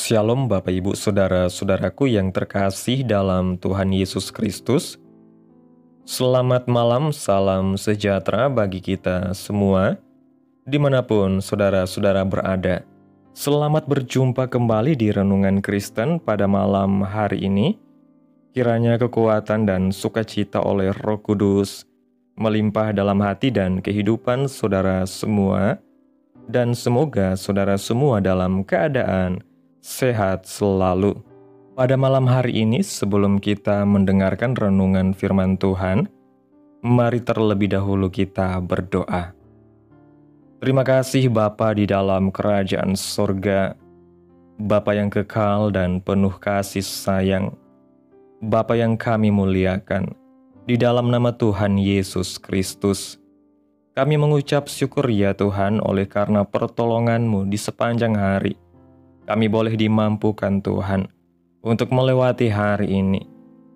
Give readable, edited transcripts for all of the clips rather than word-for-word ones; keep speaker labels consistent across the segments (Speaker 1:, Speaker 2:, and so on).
Speaker 1: Shalom Bapak Ibu Saudara-saudaraku yang terkasih dalam Tuhan Yesus Kristus. Selamat malam, salam sejahtera bagi kita semua, dimanapun saudara-saudara berada. Selamat berjumpa kembali di Renungan Kristen pada malam hari ini. Kiranya kekuatan dan sukacita oleh Roh Kudus melimpah dalam hati dan kehidupan saudara semua, dan semoga saudara semua dalam keadaan sehat selalu. Pada malam hari ini, sebelum kita mendengarkan renungan firman Tuhan, mari terlebih dahulu kita berdoa. Terima kasih Bapa di dalam kerajaan sorga, Bapa yang kekal dan penuh kasih sayang, Bapa yang kami muliakan, di dalam nama Tuhan Yesus Kristus. Kami mengucap syukur ya Tuhan oleh karena pertolongan-Mu di sepanjang hari. Kami boleh dimampukan Tuhan untuk melewati hari ini,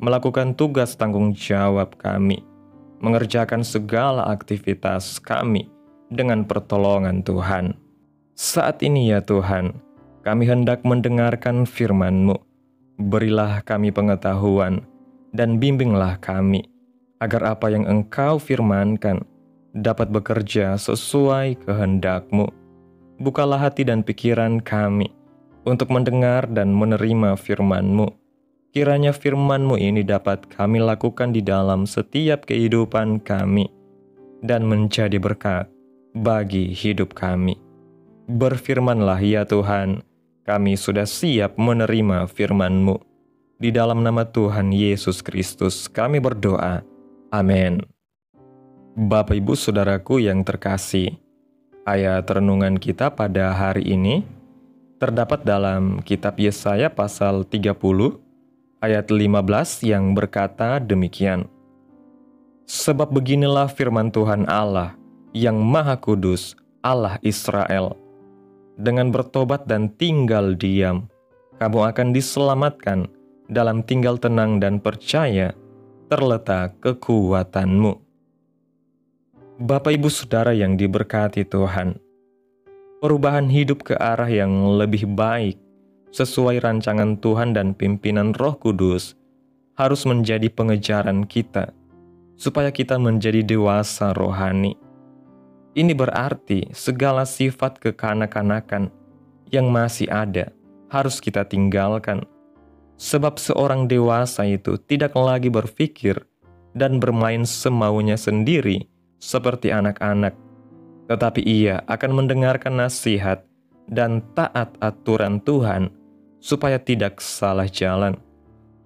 Speaker 1: melakukan tugas tanggung jawab kami, mengerjakan segala aktivitas kami dengan pertolongan Tuhan. Saat ini ya Tuhan, kami hendak mendengarkan firman-Mu. Berilah kami pengetahuan dan bimbinglah kami, agar apa yang Engkau firmankan dapat bekerja sesuai kehendak-Mu. Bukalah hati dan pikiran kami untuk mendengar dan menerima firman-Mu. Kiranya firman-Mu ini dapat kami lakukan di dalam setiap kehidupan kami dan menjadi berkat bagi hidup kami. Berfirmanlah ya Tuhan, kami sudah siap menerima firman-Mu. Di dalam nama Tuhan Yesus Kristus kami berdoa. Amin. Bapak Ibu Saudaraku yang terkasih, ayat renungan kita pada hari ini terdapat dalam kitab Yesaya pasal 30 ayat 15 yang berkata demikian. Sebab beginilah firman Tuhan Allah yang Maha Kudus, Allah Israel. Dengan bertobat dan tinggal diam, kamu akan diselamatkan. Dalam tinggal tenang dan percaya, terletak kekuatanmu. Bapak Ibu Saudara yang diberkati Tuhan, perubahan hidup ke arah yang lebih baik sesuai rancangan Tuhan dan pimpinan Roh Kudus harus menjadi pengejaran kita supaya kita menjadi dewasa rohani. Ini berarti segala sifat kekanak-kanakan yang masih ada harus kita tinggalkan, sebab seorang dewasa itu tidak lagi berpikir dan bermain semaunya sendiri seperti anak-anak, tetapi ia akan mendengarkan nasihat dan taat aturan Tuhan supaya tidak salah jalan,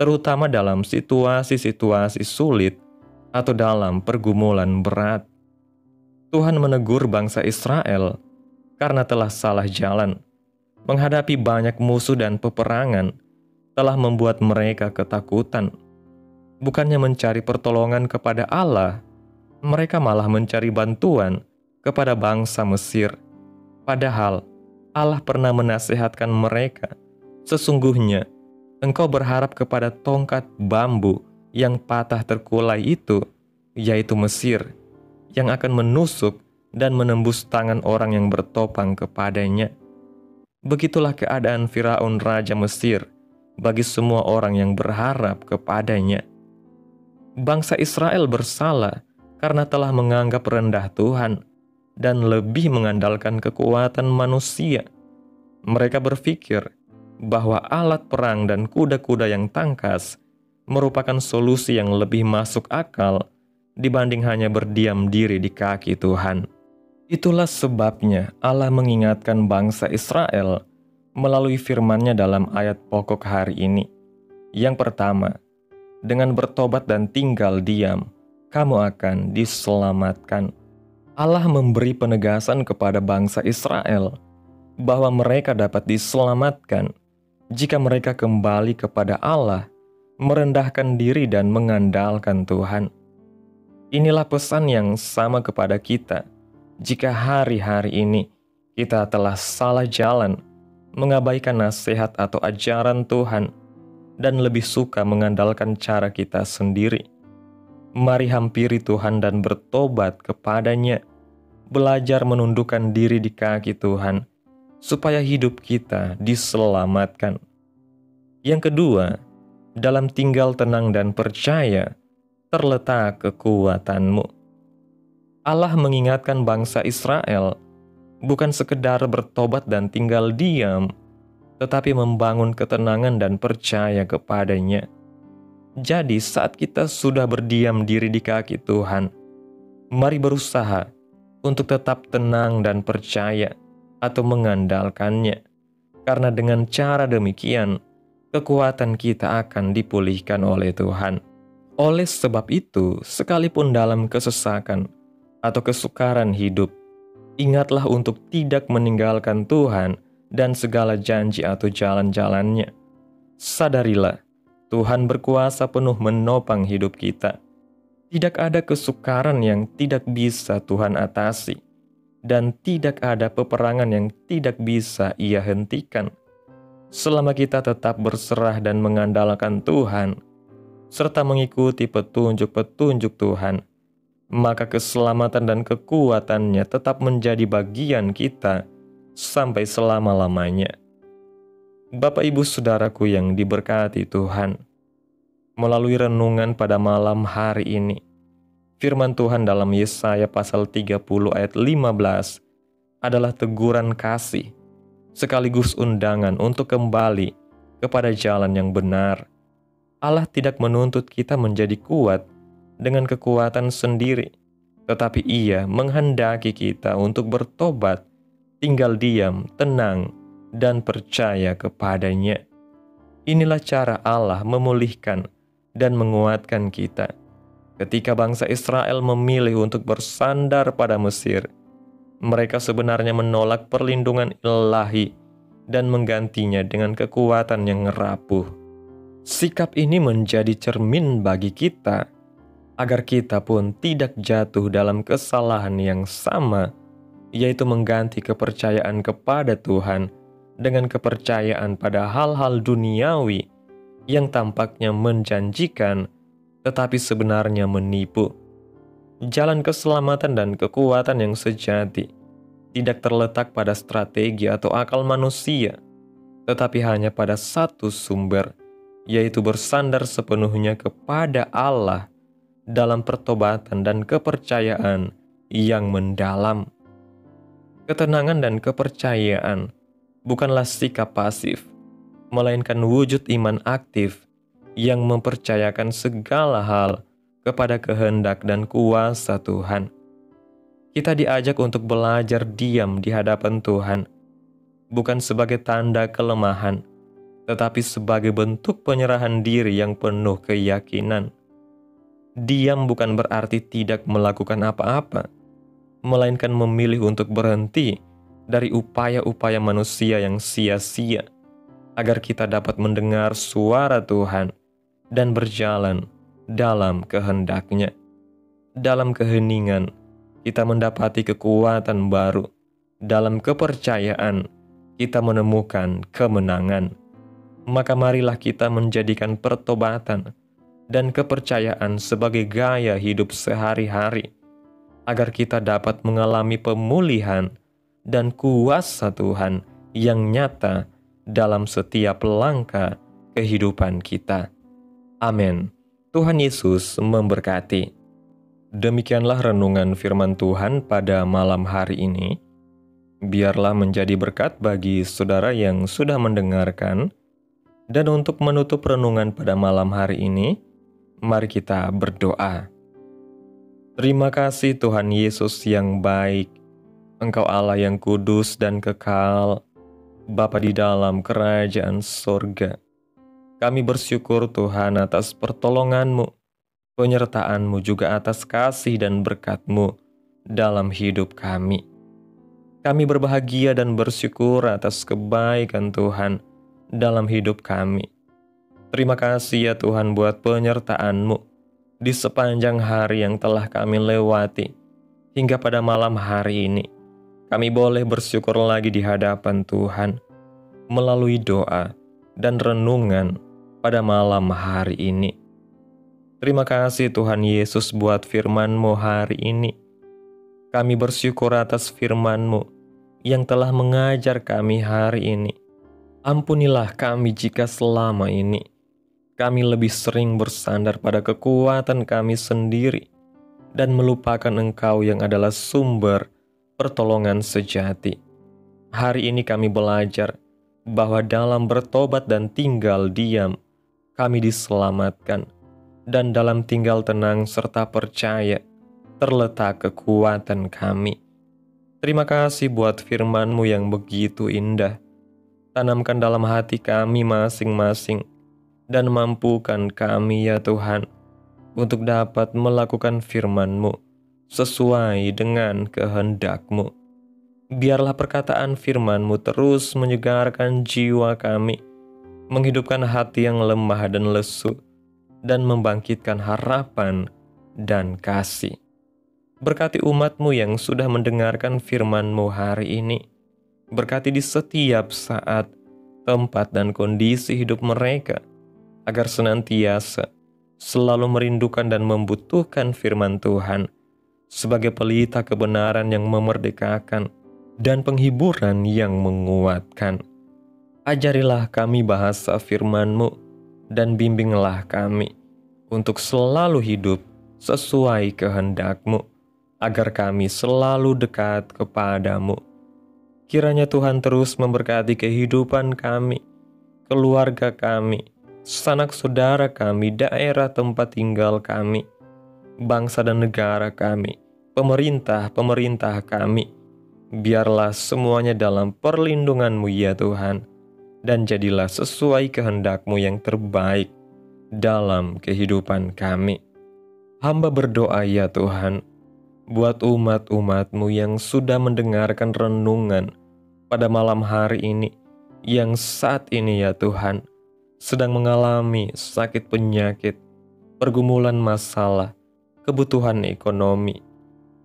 Speaker 1: terutama dalam situasi-situasi sulit atau dalam pergumulan berat. Tuhan menegur bangsa Israel karena telah salah jalan, menghadapi banyak musuh dan peperangan, telah membuat mereka ketakutan. Bukannya mencari pertolongan kepada Allah, mereka malah mencari bantuan kepada bangsa Mesir. Padahal Allah pernah menasihatkan mereka, sesungguhnya engkau berharap kepada tongkat bambu yang patah terkulai itu, yaitu Mesir, yang akan menusuk dan menembus tangan orang yang bertopang kepadanya. Begitulah keadaan Firaun Raja Mesir bagi semua orang yang berharap kepadanya. Bangsa Israel bersalah karena telah menganggap rendah Tuhan dan lebih mengandalkan kekuatan manusia. Mereka berpikir bahwa alat perang dan kuda-kuda yang tangkas merupakan solusi yang lebih masuk akal dibanding hanya berdiam diri di kaki Tuhan. Itulah sebabnya Allah mengingatkan bangsa Israel melalui firman-Nya dalam ayat pokok hari ini. Yang pertama, dengan bertobat dan tinggal diam, kamu akan diselamatkan. Allah memberi penegasan kepada bangsa Israel bahwa mereka dapat diselamatkan jika mereka kembali kepada Allah, merendahkan diri dan mengandalkan Tuhan. Inilah pesan yang sama kepada kita jika hari-hari ini kita telah salah jalan, mengabaikan nasihat atau ajaran Tuhan, dan lebih suka mengandalkan cara kita sendiri. Mari hampiri Tuhan dan bertobat kepadanya, belajar menundukkan diri di kaki Tuhan, supaya hidup kita diselamatkan. Yang kedua, dalam tinggal tenang dan percaya terletak kekuatanmu. Allah mengingatkan bangsa Israel bukan sekedar bertobat dan tinggal diam, tetapi membangun ketenangan dan percaya kepadanya. Jadi saat kita sudah berdiam diri di kaki Tuhan, mari berusaha untuk tetap tenang dan percaya atau mengandalkannya. Karena dengan cara demikian, kekuatan kita akan dipulihkan oleh Tuhan. Oleh sebab itu, sekalipun dalam kesesakan atau kesukaran hidup, ingatlah untuk tidak meninggalkan Tuhan dan segala janji atau jalan-jalannya. Sadarilah, Tuhan berkuasa penuh menopang hidup kita. Tidak ada kesukaran yang tidak bisa Tuhan atasi, dan tidak ada peperangan yang tidak bisa Ia hentikan. Selama kita tetap berserah dan mengandalkan Tuhan, serta mengikuti petunjuk-petunjuk Tuhan, maka keselamatan dan kekuatannya tetap menjadi bagian kita sampai selama-lamanya. Bapak Ibu Saudaraku yang diberkati Tuhan, melalui renungan pada malam hari ini, firman Tuhan dalam Yesaya pasal 30 ayat 15 adalah teguran kasih, sekaligus undangan untuk kembali kepada jalan yang benar. Allah tidak menuntut kita menjadi kuat dengan kekuatan sendiri, tetapi Ia menghendaki kita untuk bertobat, tinggal diam, tenang, dan percaya kepadanya. Inilah cara Allah memulihkan dan menguatkan kita. Ketika bangsa Israel memilih untuk bersandar pada Mesir, mereka sebenarnya menolak perlindungan ilahi dan menggantinya dengan kekuatan yang rapuh. Sikap ini menjadi cermin bagi kita, agar kita pun tidak jatuh dalam kesalahan yang sama, yaitu mengganti kepercayaan kepada Tuhan dengan kepercayaan pada hal-hal duniawi yang tampaknya menjanjikan, tetapi sebenarnya menipu. Jalan keselamatan dan kekuatan yang sejati tidak terletak pada strategi atau akal manusia, tetapi hanya pada satu sumber, yaitu bersandar sepenuhnya kepada Allah dalam pertobatan dan kepercayaan yang mendalam. Ketenangan dan kepercayaan bukanlah sikap pasif, melainkan wujud iman aktif yang mempercayakan segala hal kepada kehendak dan kuasa Tuhan. Kita diajak untuk belajar diam di hadapan Tuhan, bukan sebagai tanda kelemahan, tetapi sebagai bentuk penyerahan diri yang penuh keyakinan. Diam bukan berarti tidak melakukan apa-apa, melainkan memilih untuk berhenti dari upaya-upaya manusia yang sia-sia, agar kita dapat mendengar suara Tuhan dan berjalan dalam kehendak-Nya. Dalam keheningan, kita mendapati kekuatan baru. Dalam kepercayaan, kita menemukan kemenangan. Maka marilah kita menjadikan pertobatan dan kepercayaan sebagai gaya hidup sehari-hari, agar kita dapat mengalami pemulihan dan kuasa Tuhan yang nyata dalam setiap langkah kehidupan kita. Amin. Tuhan Yesus memberkati. Demikianlah renungan firman Tuhan pada malam hari ini. Biarlah menjadi berkat bagi saudara yang sudah mendengarkan. Dan untuk menutup renungan pada malam hari ini, mari kita berdoa. Terima kasih Tuhan Yesus yang baik, Engkau Allah yang kudus dan kekal, Bapa di dalam kerajaan sorga. Kami bersyukur Tuhan atas pertolongan-Mu, penyertaan-Mu juga atas kasih dan berkat-Mu dalam hidup kami. Kami berbahagia dan bersyukur atas kebaikan Tuhan dalam hidup kami. Terima kasih ya Tuhan buat penyertaan-Mu di sepanjang hari yang telah kami lewati. Hingga pada malam hari ini, kami boleh bersyukur lagi di hadapan Tuhan melalui doa dan renungan pada malam hari ini. Terima kasih Tuhan Yesus buat firman-Mu hari ini. Kami bersyukur atas firman-Mu yang telah mengajar kami hari ini. Ampunilah kami jika selama ini kami lebih sering bersandar pada kekuatan kami sendiri dan melupakan Engkau yang adalah sumber pertolongan sejati. Hari ini kami belajar bahwa dalam bertobat dan tinggal diam, kami diselamatkan, dan dalam tinggal tenang serta percaya terletak kekuatan kami. Terima kasih buat firman-Mu yang begitu indah. Tanamkan dalam hati kami masing-masing, dan mampukan kami ya Tuhan, untuk dapat melakukan firman-Mu sesuai dengan kehendak-Mu. Biarlah perkataan firman-Mu terus menyegarkan jiwa kami, menghidupkan hati yang lemah dan lesu, dan membangkitkan harapan dan kasih. Berkati umat-Mu yang sudah mendengarkan firman-Mu hari ini. Berkati di setiap saat, tempat, dan kondisi hidup mereka, agar senantiasa selalu merindukan dan membutuhkan firman Tuhan sebagai pelita kebenaran yang memerdekakan dan penghiburan yang menguatkan. Ajarilah kami bahasa firman-Mu dan bimbinglah kami untuk selalu hidup sesuai kehendak-Mu, agar kami selalu dekat kepadamu. Kiranya Tuhan terus memberkati kehidupan kami, keluarga kami, sanak saudara kami, daerah tempat tinggal kami, bangsa dan negara kami, pemerintah kami. Biarlah semuanya dalam perlindungan-Mu ya Tuhan, dan jadilah sesuai kehendak-Mu yang terbaik dalam kehidupan kami. Hamba berdoa ya Tuhan, buat umat-umat-Mu yang sudah mendengarkan renungan pada malam hari ini, yang saat ini ya Tuhan, sedang mengalami sakit penyakit, pergumulan masalah, kebutuhan ekonomi.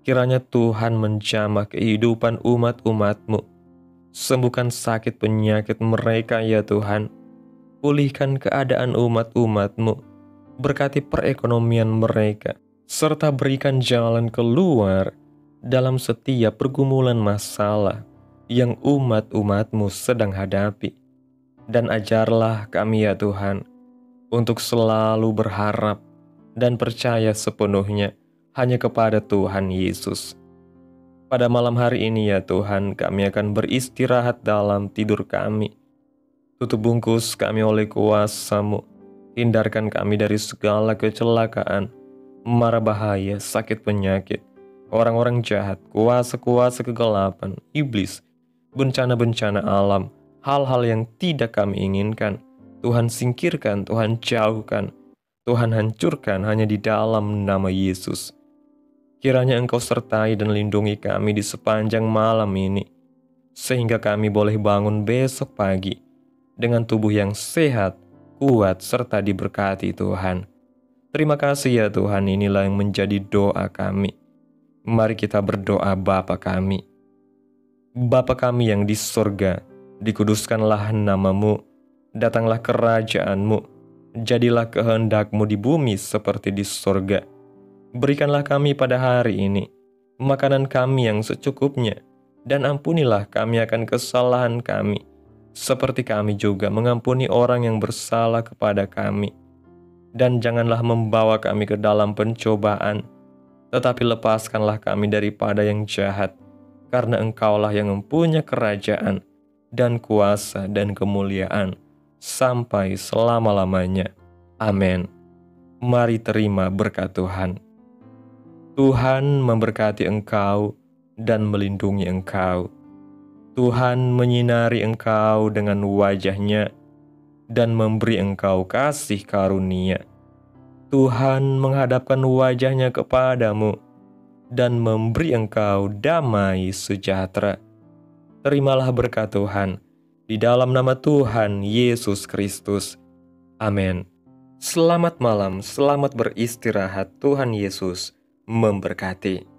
Speaker 1: Kiranya Tuhan menjamah kehidupan umat-umat-Mu. Sembuhkan sakit penyakit mereka ya Tuhan. Pulihkan keadaan umat-umat-Mu. Berkati perekonomian mereka, serta berikan jalan keluar dalam setiap pergumulan masalah yang umat-umat-Mu sedang hadapi. Dan ajarlah kami ya Tuhan, untuk selalu berharap dan percaya sepenuhnya hanya kepada Tuhan Yesus. Pada malam hari ini ya Tuhan, kami akan beristirahat dalam tidur kami. Tutup bungkus kami oleh kuasa-Mu. Hindarkan kami dari segala kecelakaan, mara bahaya, sakit penyakit, orang-orang jahat, kuasa-kuasa kegelapan, iblis, bencana-bencana alam, hal-hal yang tidak kami inginkan. Tuhan singkirkan, Tuhan jauhkan, Tuhan hancurkan hanya di dalam nama Yesus. Kiranya Engkau sertai dan lindungi kami di sepanjang malam ini, sehingga kami boleh bangun besok pagi dengan tubuh yang sehat, kuat, serta diberkati Tuhan. Terima kasih ya Tuhan, inilah yang menjadi doa kami. Mari kita berdoa. Bapa kami. Bapa kami yang di sorga, dikuduskanlah nama-Mu, datanglah kerajaan-Mu, jadilah kehendak-Mu di bumi seperti di sorga. Berikanlah kami pada hari ini makanan kami yang secukupnya, dan ampunilah kami akan kesalahan kami, seperti kami juga mengampuni orang yang bersalah kepada kami. Dan janganlah membawa kami ke dalam pencobaan, tetapi lepaskanlah kami daripada yang jahat, karena Engkaulah yang mempunyai kerajaan, dan kuasa, dan kemuliaan, sampai selama-lamanya. Amin. Mari terima berkat Tuhan. Tuhan memberkati engkau dan melindungi engkau. Tuhan menyinari engkau dengan wajah-Nya dan memberi engkau kasih karunia. Tuhan menghadapkan wajah-Nya kepadamu dan memberi engkau damai sejahtera. Terimalah berkat Tuhan di dalam nama Tuhan Yesus Kristus. Amin. Selamat malam, selamat beristirahat. Tuhan Yesus memberkati.